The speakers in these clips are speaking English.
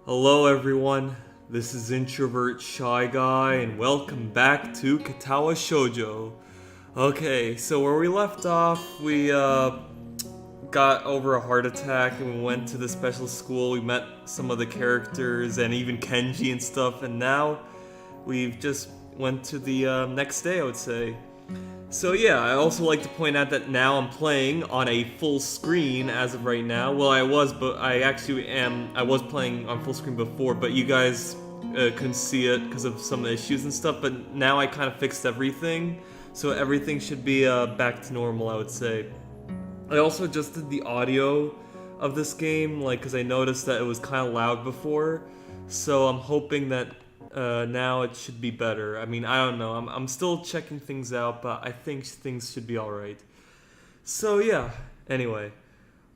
Hello everyone, this is Introvert Shy Guy and welcome back to Katawa Shoujo. Okay, so where we left off, we got over a heart attack and we went to the special school, we met some of the characters and even Kenji and stuff, and now we've just went to the next day, I would say. So yeah, I also like to point out that now I'm playing on a full screen as of right now. Well, I was playing on full screen before, but you guys couldn't see it because of some issues and stuff. But now I kind of fixed everything, so everything should be back to normal, I would say. I also adjusted the audio of this game, because I noticed that it was kind of loud before. So I'm hoping that now it should be better. I mean, I don't know. I'm still checking things out, but I think things should be alright. So yeah, anyway.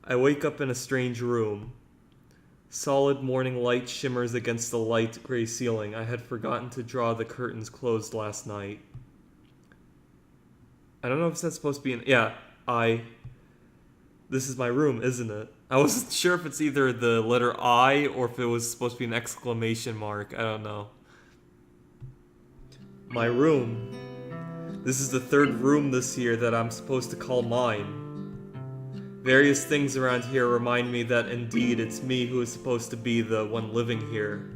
I wake up in a strange room. Solid morning light shimmers against the light gray ceiling. I had forgotten to draw the curtains closed last night. I don't know if that's supposed to be This is my room, isn't it? I wasn't sure if it's either the letter I or if it was supposed to be an exclamation mark. I don't know. My room. This is the third room this year that I'm supposed to call mine. Various things around here remind me that indeed it's me who is supposed to be the one living here.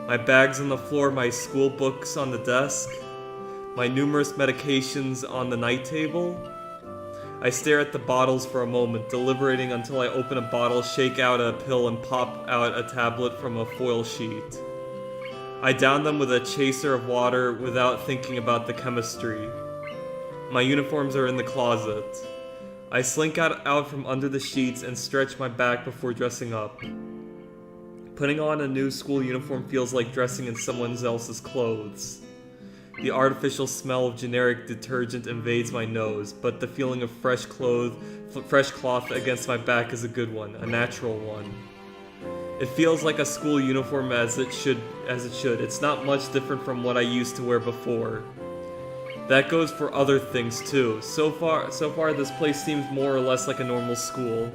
My bags on the floor, my school books on the desk, my numerous medications on the night table. I stare at the bottles for a moment, deliberating until I open a bottle, shake out a pill, and pop out a tablet from a foil sheet. I down them with a chaser of water without thinking about the chemistry. My uniforms are in the closet. I slink out from under the sheets and stretch my back before dressing up. Putting on a new school uniform feels like dressing in someone else's clothes. The artificial smell of generic detergent invades my nose, but the feeling of fresh cloth against my back is a good one, a natural one. It feels like a school uniform as it should. It's not much different from what I used to wear before. That goes for other things too. So far this place seems more or less like a normal school.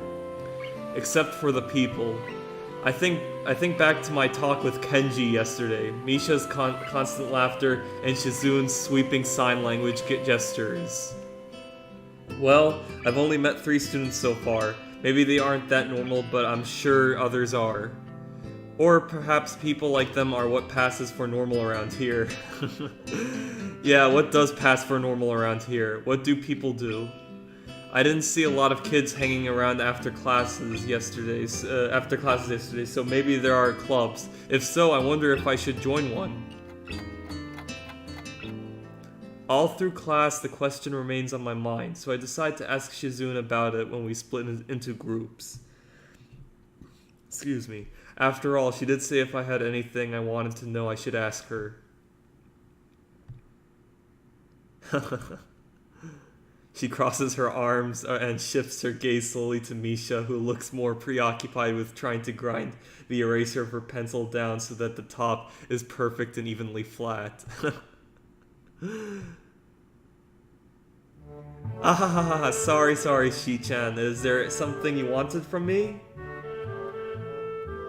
Except for the people. I think back to my talk with Kenji yesterday, Misha's constant laughter, and Shizune's sweeping sign language gestures. Well, I've only met 3 students so far. Maybe they aren't that normal, but I'm sure others are. Or perhaps people like them are what passes for normal around here. Yeah, what does pass for normal around here? What do people do? I didn't see a lot of kids hanging around after classes yesterday, so maybe there are clubs. If so, I wonder if I should join one. All through class, the question remains on my mind, so I decide to ask Shizune about it when we split into groups. Excuse me. After all, she did say if I had anything I wanted to know, I should ask her. She crosses her arms and shifts her gaze slowly to Misha, who looks more preoccupied with trying to grind the eraser of her pencil down so that the top is perfect and evenly flat. Sorry, Shi-chan. Is there something you wanted from me?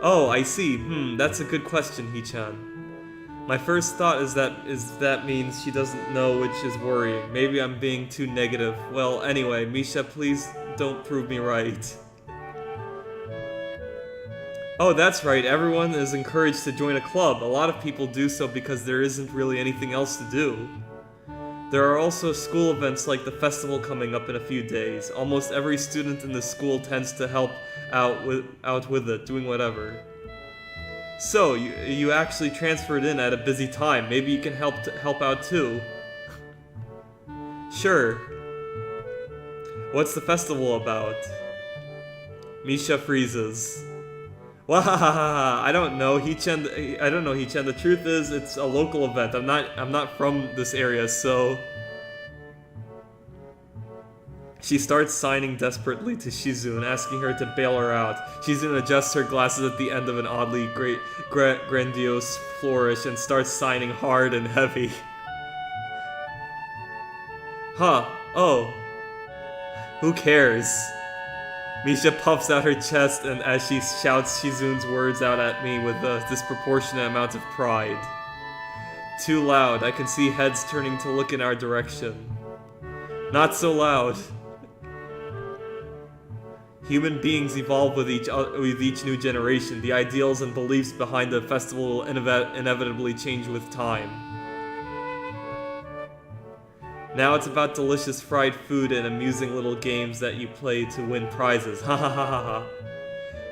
Oh, I see. That's a good question, Hi-chan. My first thought is that means she doesn't know, which is worrying. Maybe I'm being too negative. Well, anyway, Misha, please don't prove me right. Oh, that's right. Everyone is encouraged to join a club. A lot of people do so because there isn't really anything else to do. There are also school events like the festival coming up in a few days. Almost every student in the school tends to help out with it, doing whatever. So, you actually transferred in at a busy time. Maybe you can help out too. Sure. What's the festival about? Misha freezes. Wahahaha! I don't know, Hi-chan. The truth is, it's a local event. I'm not from this area, so. She starts signing desperately to Shizune, asking her to bail her out. Shizune adjusts her glasses at the end of an oddly grandiose flourish and starts signing hard and heavy. Huh. Oh. Who cares? Misha puffs out her chest and as she shouts Shizun's words out at me with a disproportionate amount of pride. Too loud, I can see heads turning to look in our direction. Not so loud. Human beings evolve with each new generation. The ideals and beliefs behind the festival will inevitably change with time. Now it's about delicious fried food and amusing little games that you play to win prizes. Ha ha ha ha ha.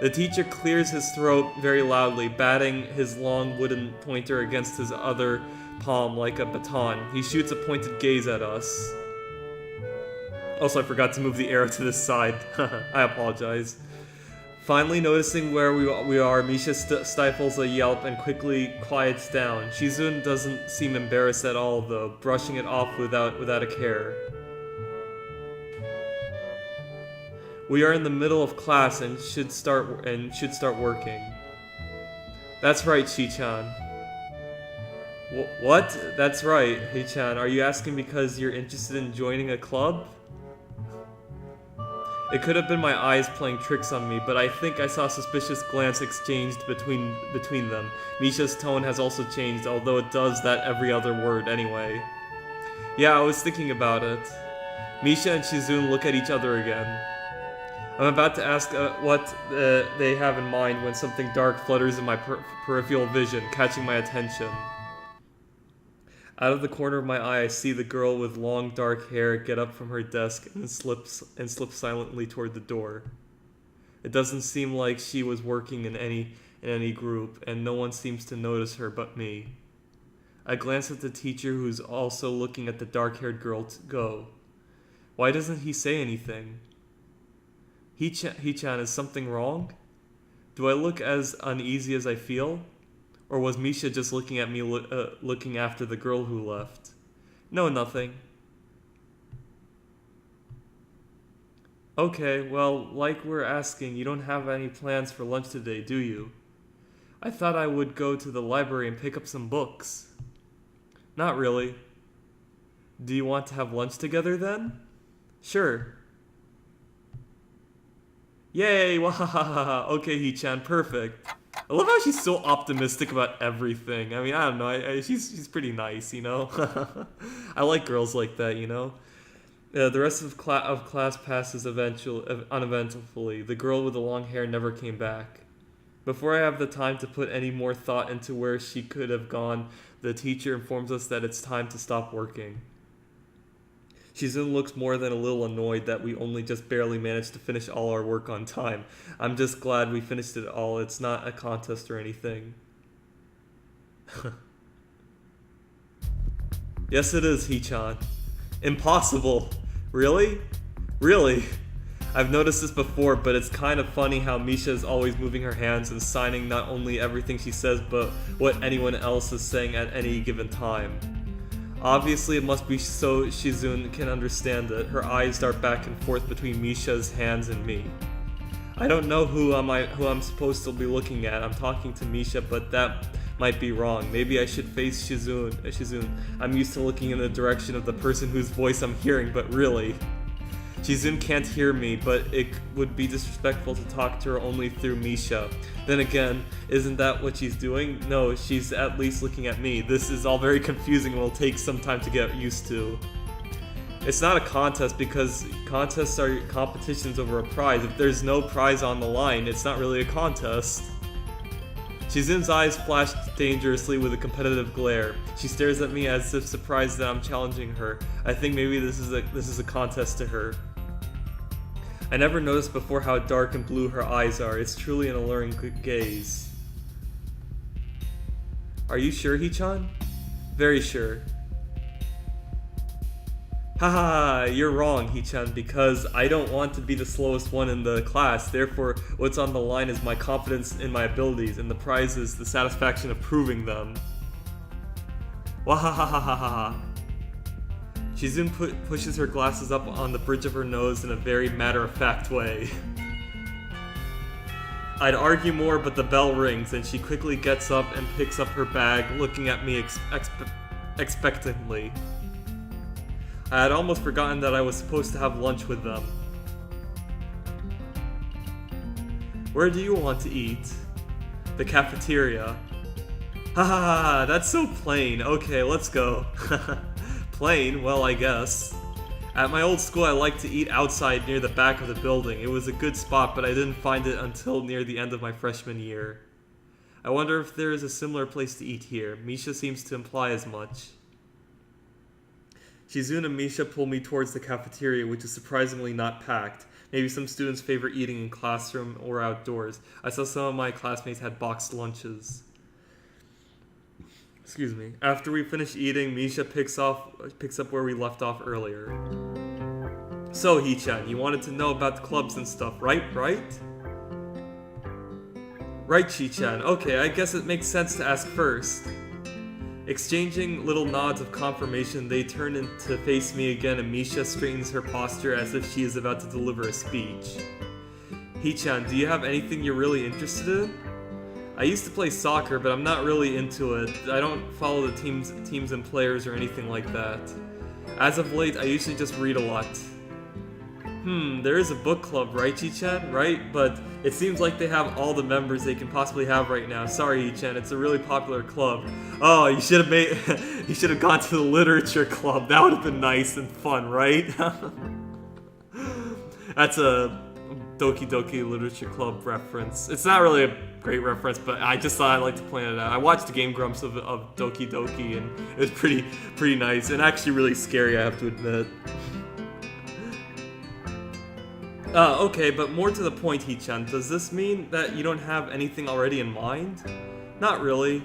The teacher clears his throat very loudly, batting his long wooden pointer against his other palm like a baton. He shoots a pointed gaze at us. Also, I forgot to move the arrow to this side. I apologize. Finally noticing where we are, Misha stifles a yelp and quickly quiets down. Shizun doesn't seem embarrassed at all, though, brushing it off without a care. We are in the middle of class and should start working. That's right, Shi-chan. What? That's right, Hei-chan. Are you asking because you're interested in joining a club? It could have been my eyes playing tricks on me, but I think I saw a suspicious glance exchanged between them. Misha's tone has also changed, although it does that every other word anyway. Yeah, I was thinking about it. Misha and Shizun look at each other again. I'm about to ask what they have in mind when something dark flutters in my peripheral vision, catching my attention. Out of the corner of my eye, I see the girl with long dark hair get up from her desk and slip silently toward the door. It doesn't seem like she was working in any group, and no one seems to notice her but me. I glance at the teacher, who's also looking at the dark-haired girl go. Why doesn't he say anything? Hei-chan, is something wrong? Do I look as uneasy as I feel? Or was Misha just looking at me looking after the girl who left? No, nothing. Okay, well, like we're asking, you don't have any plans for lunch today, do you? I thought I would go to the library and pick up some books. Not really. Do you want to have lunch together then? Sure. Yay, wahahaha. Okay, Hei-chan, perfect. I love how she's so optimistic about everything. I mean, I don't know. She's pretty nice, you know? I like girls like that, you know? The rest of class passes uneventfully. The girl with the long hair never came back. Before I have the time to put any more thought into where she could have gone, the teacher informs us that it's time to stop working. Shizun looks more than a little annoyed that we only just barely managed to finish all our work on time. I'm just glad we finished it all. It's not a contest or anything. Yes, it is, Hei-chan. Impossible. Really? Really? I've noticed this before, but it's kind of funny how Misha is always moving her hands and signing not only everything she says, but what anyone else is saying at any given time. Obviously, it must be so Shizun can understand it. Her eyes dart back and forth between Misha's hands and me. I don't know who I'm supposed to be looking at. I'm talking to Misha, but that might be wrong. Maybe I should face Shizun. I'm used to looking in the direction of the person whose voice I'm hearing, but really. Shizun can't hear me, but it would be disrespectful to talk to her only through Misha. Then again, isn't that what she's doing? No, she's at least looking at me. This is all very confusing and will take some time to get used to. It's not a contest because contests are competitions over a prize. If there's no prize on the line, it's not really a contest. Shizun's eyes flash dangerously with a competitive glare. She stares at me as if surprised that I'm challenging her. I think maybe this is a contest to her. I never noticed before how dark and blue her eyes are. It's truly an alluring gaze. Are you sure, Hei-chan? Very sure. Haha, you're wrong, Hei-chan, because I don't want to be the slowest one in the class. Therefore, what's on the line is my confidence in my abilities, and the prize is the satisfaction of proving them. Wahahahahaha. Shizun pushes her glasses up on the bridge of her nose in a very matter-of-fact way. I'd argue more, but the bell rings, and she quickly gets up and picks up her bag, looking at me expectantly. I had almost forgotten that I was supposed to have lunch with them. Where do you want to eat? The cafeteria. Ha ha ha, that's so plain. Okay, let's go. Plain? Well, I guess. At my old school, I liked to eat outside near the back of the building. It was a good spot, but I didn't find it until near the end of my freshman year. I wonder if there is a similar place to eat here. Misha seems to imply as much. Shizune and Misha pull me towards the cafeteria, which is surprisingly not packed. Maybe some students favor eating in classroom or outdoors. I saw some of my classmates had boxed lunches. Excuse me. After we finish eating, Misha picks up where we left off earlier. So, Hee-chan, you wanted to know about the clubs and stuff, right? Right, Chi-chan. Okay, I guess it makes sense to ask first. Exchanging little nods of confirmation, they turn in to face me again, and Misha straightens her posture as if she is about to deliver a speech. Hee-chan, do you have anything you're really interested in? I used to play soccer, but I'm not really into it. I don't follow the teams and players or anything like that. As of late, I usually just read a lot. There is a book club, right, Chi-chan? Right? But it seems like they have all the members they can possibly have right now. Sorry, Hee-chan, it's a really popular club. Oh, you should have gone to the literature club. That would have been nice and fun, right? That's a Doki Doki Literature Club reference. It's not really a great reference, but I just thought I'd like to point it out. I watched the Game Grumps of Doki Doki, and it was pretty nice, and actually really scary, I have to admit. Okay, but more to the point, Hee-chan, does this mean that you don't have anything already in mind? Not really.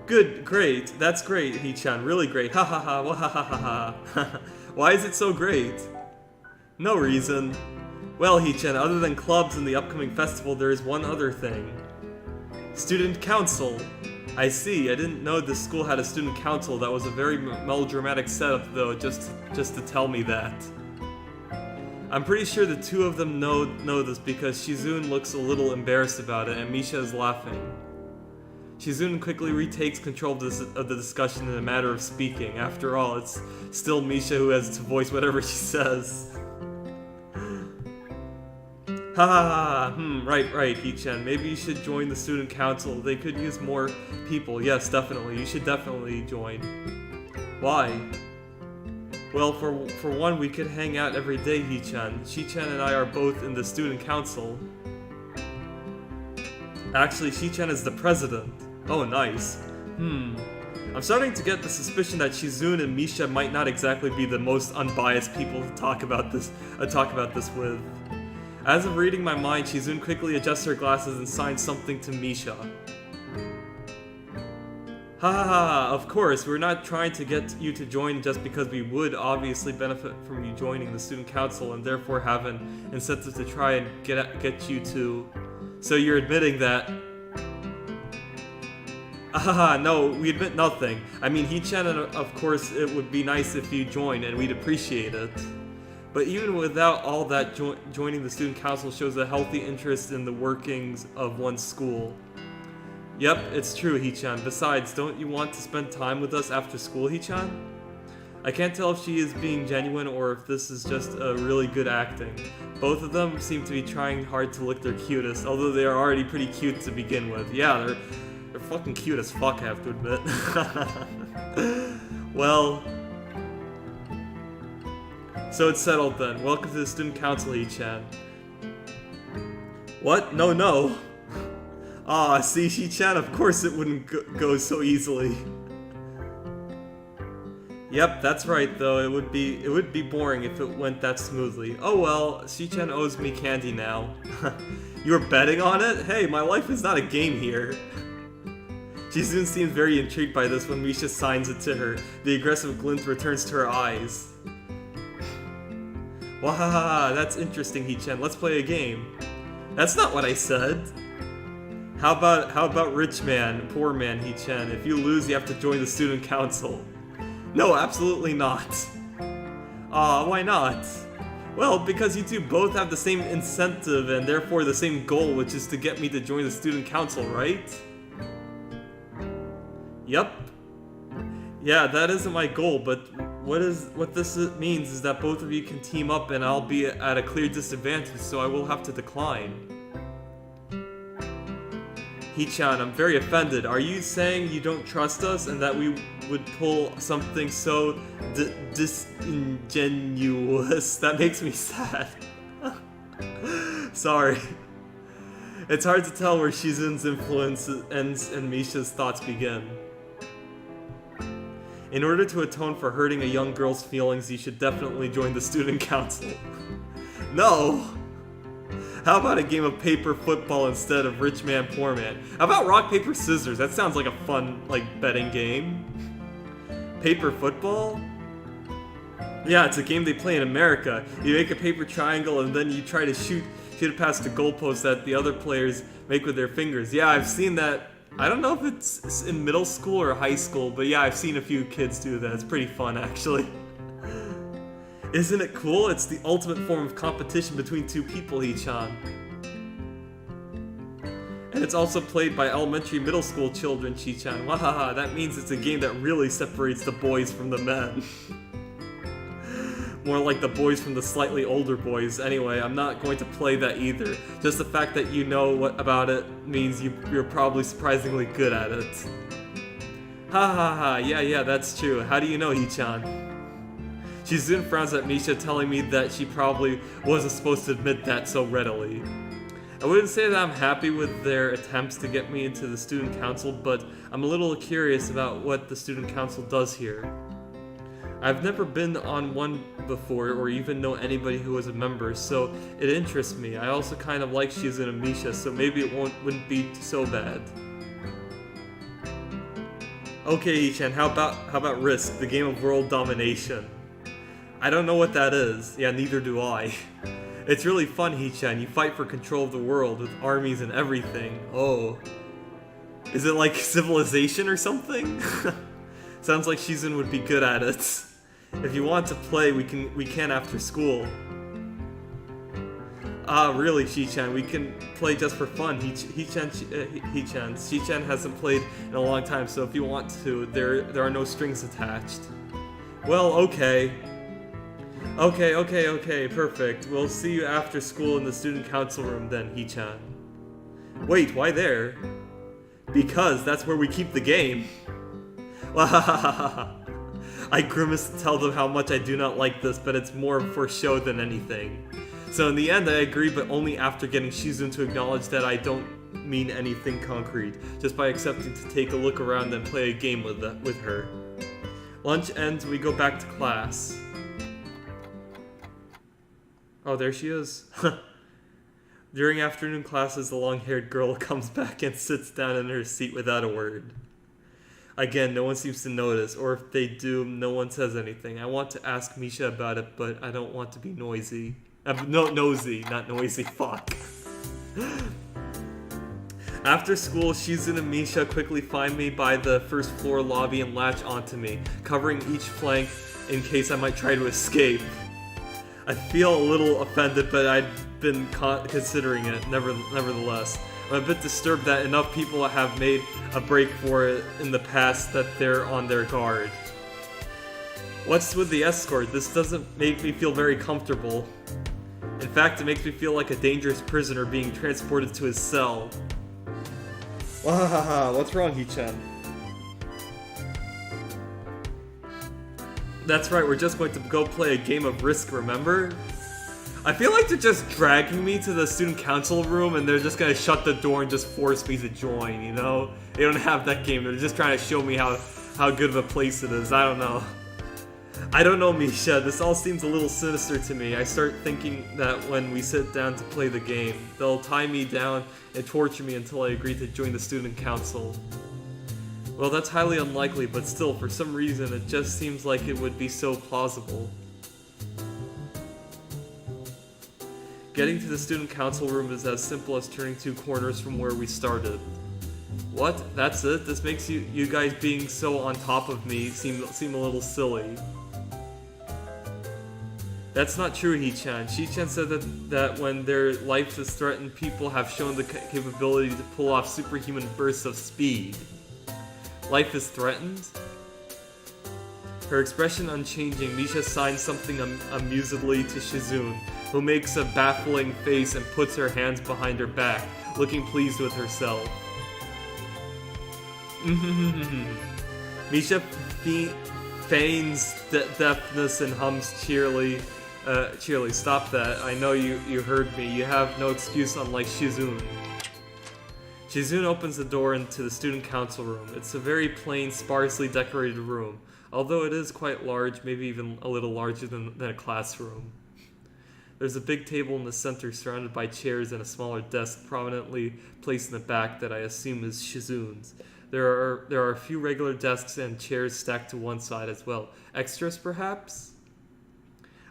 Good, great, that's great, Hee-chan, really great, ha ha ha, wah ha ha ha ha. Why is it so great? No reason. Well, Hee-chan, other than clubs and the upcoming festival, there is one other thing. Student council. I see, I didn't know the school had a student council. That was a very melodramatic setup, though, just to tell me that. I'm pretty sure the two of them know this because Shizune looks a little embarrassed about it, and Misha is laughing. Shizune quickly retakes control of the discussion in a matter of speaking. After all, it's still Misha who has to voice whatever she says. Ha ha ha, right, Hee-chan. Maybe you should join the student council. They could use more people. Yes, definitely. You should definitely join. Why? Well, for one, we could hang out every day, Hee-chan. Shi-chan and I are both in the student council. Actually, Shi-chan is the president. Oh, nice. I'm starting to get the suspicion that Shizune and Misha might not exactly be the most unbiased people to talk about this with. As of reading my mind, Shizune quickly adjusts her glasses and signs something to Misha. Ha ha ha, of course, we're not trying to get you to join just because we would obviously benefit from you joining the student council and therefore have an incentive to try and get you to... So you're admitting that... Haha, no, we admit nothing. I mean, Hee-chan, of course, it would be nice if you joined and we'd appreciate it. But even without all that, joining the student council shows a healthy interest in the workings of one's school. Yep, it's true, Hee-chan. Besides, don't you want to spend time with us after school, Hee-chan? I can't tell if she is being genuine or if this is just a really good acting. Both of them seem to be trying hard to look their cutest, although they are already pretty cute to begin with. Yeah, they're fucking cute as fuck, I have to admit. Well... So it's settled then. Welcome to the student council, Hee-chan. What? No. Ah, see, Hee-chan, of course it wouldn't go so easily. Yep, that's right though. It would be boring if it went that smoothly. Oh well, Shi-chan owes me candy now. You're betting on it? Hey, my life is not a game here. Shizune seems very intrigued by this when Misha signs it to her. The aggressive glint returns to her eyes. Wahaha, that's interesting, Hee-chan. Let's play a game. That's not what I said. How about rich man, poor man, Hee-chan? If you lose, you have to join the student council. No, absolutely not. Aw, why not? Well, because you two both have the same incentive and therefore the same goal, which is to get me to join the student council, right? Yep. Yeah, that isn't my goal, but What this means is that both of you can team up and I'll be at a clear disadvantage, so I will have to decline. Hee-chan, I'm very offended. Are you saying you don't trust us and that we would pull something so disingenuous? That makes me sad. Sorry. It's hard to tell where Shizun's influence ends and Misha's thoughts begin. In order to atone for hurting a young girl's feelings, you should definitely join the student council. No! How about a game of paper football instead of rich man, poor man? How about rock, paper, scissors? That sounds like a fun, betting game. Paper football? Yeah, it's a game they play in America. You make a paper triangle and then you try to shoot it past the goalpost that the other players make with their fingers. Yeah, I've seen that. I don't know if it's in middle school or high school, but yeah, I've seen a few kids do that. It's pretty fun, actually. Isn't it cool? It's the ultimate form of competition between two people, Hee-chan. And it's also played by elementary middle school children, Chi-chan. Wahaha, that means it's a game that really separates the boys from the men. More like the boys from the slightly older boys. Anyway, I'm not going to play that either. Just the fact that you know about it means you're probably surprisingly good at it. Ha ha ha, yeah, that's true. How do you know, Hee-chan? Shizun frowns at Misha, telling me that she probably wasn't supposed to admit that so readily. I wouldn't say that I'm happy with their attempts to get me into the student council, but I'm a little curious about what the student council does here. I've never been on one before or even know anybody who was a member, so it interests me. I also kind of like Shizun and Misha, so maybe it wouldn't be so bad. Okay, Hee-chan, how about Risk, the game of world domination? I don't know what that is. Yeah, neither do I. It's really fun, Hee-chan. You fight for control of the world with armies and everything. Oh. Is it like Civilization or something? Sounds like Shizun would be good at it. If you want to play, we can after school. Ah, really, Shi-chan? We can play just for fun. Shi-chan hasn't played in a long time, so if you want to, there are no strings attached. Well, okay. Okay, perfect. We'll see you after school in the student council room then, Hee-chan. Wait, why there? Because that's where we keep the game. I grimace to tell them how much I do not like this, but it's more for show than anything. So in the end, I agree, but only after getting Shizun to acknowledge that I don't mean anything concrete, just by accepting to take a look around and play a game with her. Lunch ends, we go back to class. Oh, there she is. During afternoon classes, the long-haired girl comes back and sits down in her seat without a word. Again, no one seems to notice, or if they do, no one says anything. I want to ask Misha about it, but I don't want to be nosy. Nosy, not noisy, fuck. After school, Shizun and Misha quickly find me by the first floor lobby and latch onto me, covering each flank in case I might try to escape. I feel a little offended, but I'd been considering it, nevertheless. I'm a bit disturbed that enough people have made a break for it in the past that they're on their guard. What's with the escort? This doesn't make me feel very comfortable. In fact, it makes me feel like a dangerous prisoner being transported to his cell. Wahaha, what's wrong, Hee-chan? That's right, we're just going to go play a game of Risk, remember? I feel like they're just dragging me to the student council room and they're just gonna shut the door and just force me to join, you know? They don't have that game, they're just trying to show me how good of a place it is, I don't know. I don't know, Misha, this all seems a little sinister to me. I start thinking that when we sit down to play the game, they'll tie me down and torture me until I agree to join the student council. Well, that's highly unlikely, but still, for some reason, it just seems like it would be so plausible. Getting to the student council room is as simple as turning 2 corners from where we started. What? That's it? This makes you guys being so on top of me seem a little silly. That's not true, Hee-chan. Shi-chan said that when their life is threatened, people have shown the capability to pull off superhuman bursts of speed. Life is threatened? Her expression unchanging, Misha signs something amusedly to Shizune, who makes a baffling face and puts her hands behind her back, looking pleased with herself. Misha feigns deafness and hums cheerily. Stop that. I know you heard me. You have no excuse unlike Shizune. Shizune opens the door into the student council room. It's a very plain, sparsely decorated room, although it is quite large, maybe even a little larger than a classroom. There's a big table in the center surrounded by chairs and a smaller desk prominently placed in the back that I assume is Shizune's. There are a few regular desks and chairs stacked to one side as well. Extras, perhaps?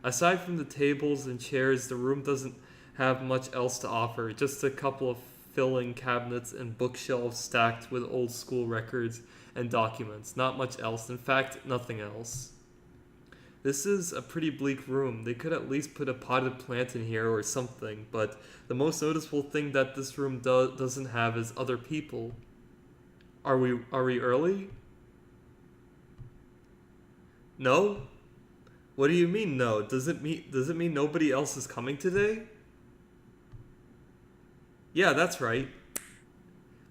Aside from the tables and chairs, the room doesn't have much else to offer. Just a couple of filling cabinets and bookshelves stacked with old school records and documents. Not much else. In fact, nothing else. This is a pretty bleak room. They could at least put a potted plant in here or something, but the most noticeable thing that this room doesn't have is other people. Are we early? No? What do you mean no? Does it mean nobody else is coming today? Yeah, that's right.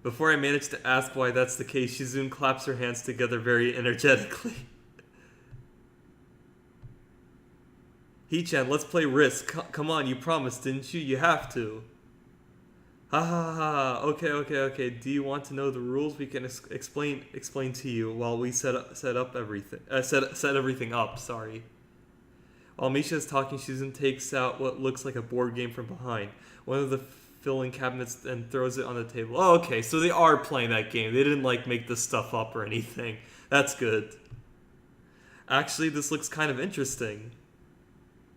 Before I manage to ask why that's the case, Shizune claps her hands together very energetically. Hee-chan, let's play Risk. Come on, you promised, didn't you? You have to. Ha ha ha. Okay. Do you want to know the rules? We can explain to you while we set everything up. Sorry. While Misha is talking, Shizune takes out what looks like a board game from behind one of the filling cabinets and throws it on the table. Oh, okay, so they are playing that game. They didn't make this stuff up or anything. That's good. Actually, this looks kind of interesting.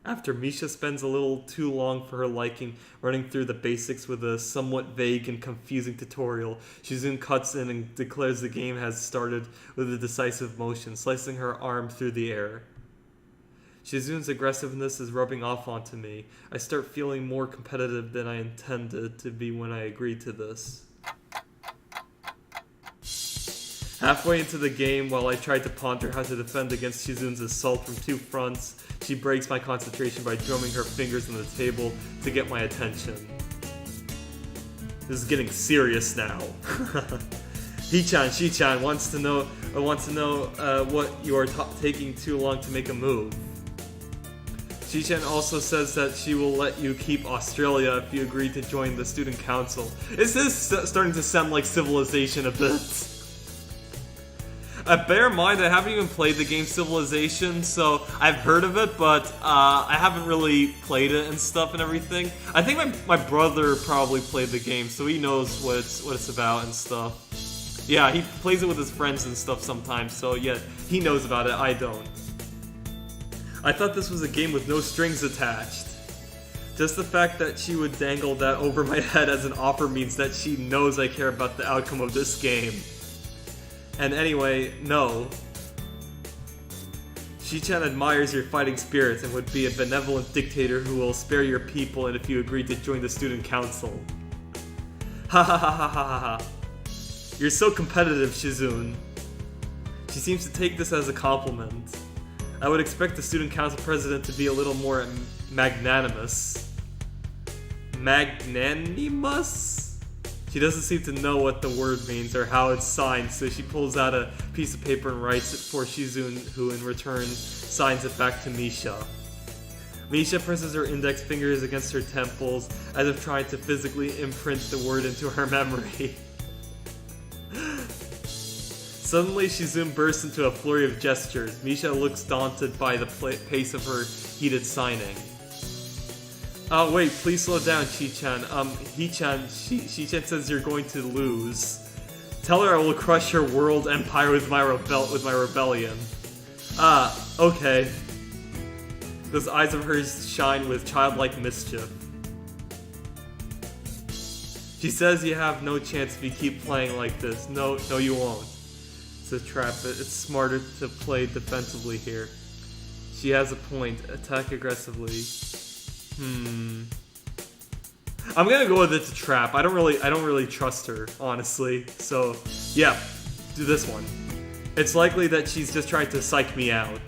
After Misha spends a little too long for her liking running through the basics with a somewhat vague and confusing tutorial, Shizune cuts in and declares the game has started with a decisive motion, slicing her arm through the air. Shizune's aggressiveness is rubbing off onto me. I start feeling more competitive than I intended to be when I agreed to this. Halfway into the game, while I tried to ponder how to defend against Shizune's assault from two fronts, she breaks my concentration by drumming her fingers on the table to get my attention. This is getting serious now. She-chan wants to know what you are taking too long to make a move. She-chan also says that she will let you keep Australia if you agree to join the student council. This is starting to sound like Civilization a bit. Bear in mind, I haven't even played the game Civilization, so I've heard of it, but I haven't really played it and stuff and everything. I think my brother probably played the game, so he knows what it's about and stuff. Yeah, he plays it with his friends and stuff sometimes, so yeah, he knows about it, I don't. I thought this was a game with no strings attached. Just the fact that she would dangle that over my head as an offer means that she knows I care about the outcome of this game. And anyway, no. She-chan admires your fighting spirit and would be a benevolent dictator who will spare your people and if you agree to join the student council. Ha ha ha ha ha ha. You're so competitive, Shizune. She seems to take this as a compliment. I would expect the student council president to be a little more magnanimous. Magnanimous? She doesn't seem to know what the word means or how it's signed, so she pulls out a piece of paper and writes it for Shizune, who in return signs it back to Misha. Misha presses her index fingers against her temples, as if trying to physically imprint the word into her memory. Suddenly, Shizune bursts into a flurry of gestures. Misha looks daunted by the pace of her heated signing. Oh wait, please slow down, Chi-chan. He-chan, She-chan says you're going to lose. Tell her I will crush her world empire with my rebellion. Okay. Those eyes of hers shine with childlike mischief. She says you have no chance if you keep playing like this. No, you won't. It's a trap. It's smarter to play defensively here. She has a point. Attack aggressively. I'm gonna go with it's a trap. I don't really trust her, honestly. So, yeah, do this one. It's likely that she's just trying to psych me out.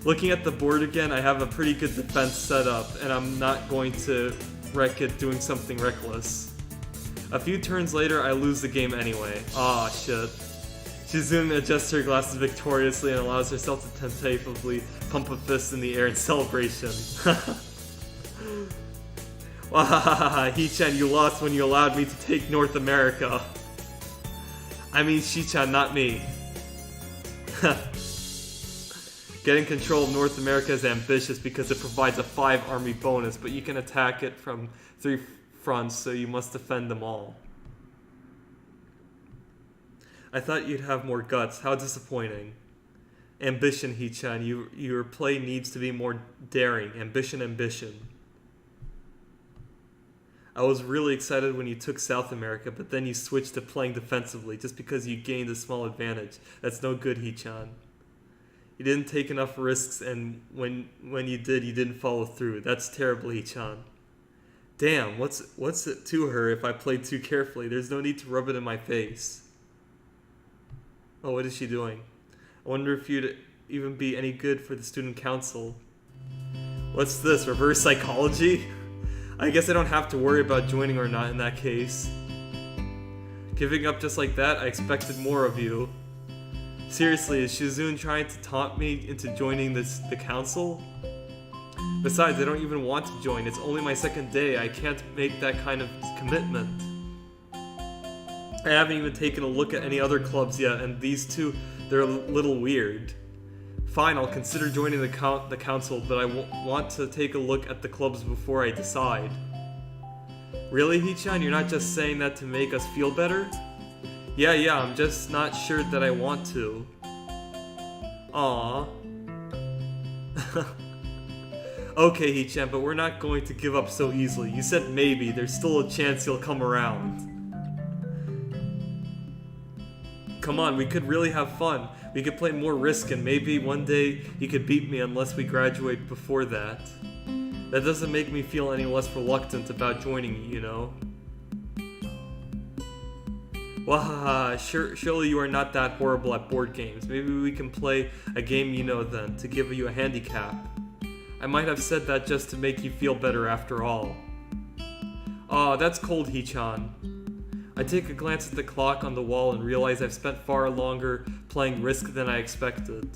Looking at the board again, I have a pretty good defense set up, and I'm not going to wreck it doing something reckless. A few turns later, I lose the game anyway. Aw, shit. Shizune adjusts her glasses victoriously and allows herself to tentatively pump a fist in the air in celebration. Wahahaha, Hichan, you lost when you allowed me to take North America. I mean Shichan, not me. Getting control of North America is ambitious because it provides a 5 army bonus, but you can attack it from 3 fronts, so you must defend them all. I thought you'd have more guts. How disappointing. Ambition, Hichan. Your play needs to be more daring. Ambition. I was really excited when you took South America, but then you switched to playing defensively just because you gained a small advantage. That's no good, Hichan. You didn't take enough risks, and when you did, you didn't follow through. That's terrible, Hichan. Damn, what's it to her if I played too carefully? There's no need to rub it in my face. Oh, what is she doing? I wonder if you'd even be any good for the student council. What's this, reverse psychology? I guess I don't have to worry about joining or not in that case. Giving up just like that? I expected more of you. Seriously, is Shizune trying to taunt me into joining the council? Besides, I don't even want to join. It's only my second day. I can't make that kind of commitment. I haven't even taken a look at any other clubs yet, and these two, they're a little weird. Fine, I'll consider joining the council, but I want to take a look at the clubs before I decide. Really, Hichan? You're not just saying that to make us feel better? Yeah, I'm just not sure that I want to. Aww. Okay, Hichan, but we're not going to give up so easily. You said maybe. There's still a chance you'll come around. Come on, we could really have fun. We could play more Risk, and maybe one day you could beat me unless we graduate before that. That doesn't make me feel any less reluctant about joining you know? Wahaha, surely you are not that horrible at board games. Maybe we can play a game you know then, to give you a handicap. I might have said that just to make you feel better after all. Aw, that's cold, Hichan. I take a glance at the clock on the wall and realize I've spent far longer playing Risk than I expected.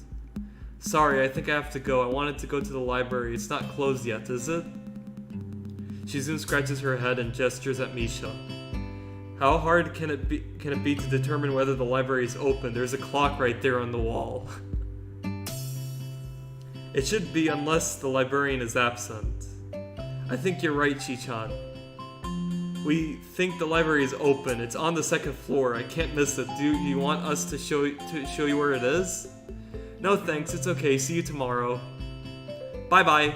Sorry, I think I have to go. I wanted to go to the library. It's not closed yet, is it? Shizune scratches her head and gestures at Misha. How hard can it be to determine whether the library is open? There's a clock right there on the wall. It should be unless the librarian is absent. I think you're right, Chichan. We think the library is open. It's on the 2nd floor. I can't miss it. Do you want us to show you where it is? No thanks, it's okay. See you tomorrow. Bye-bye.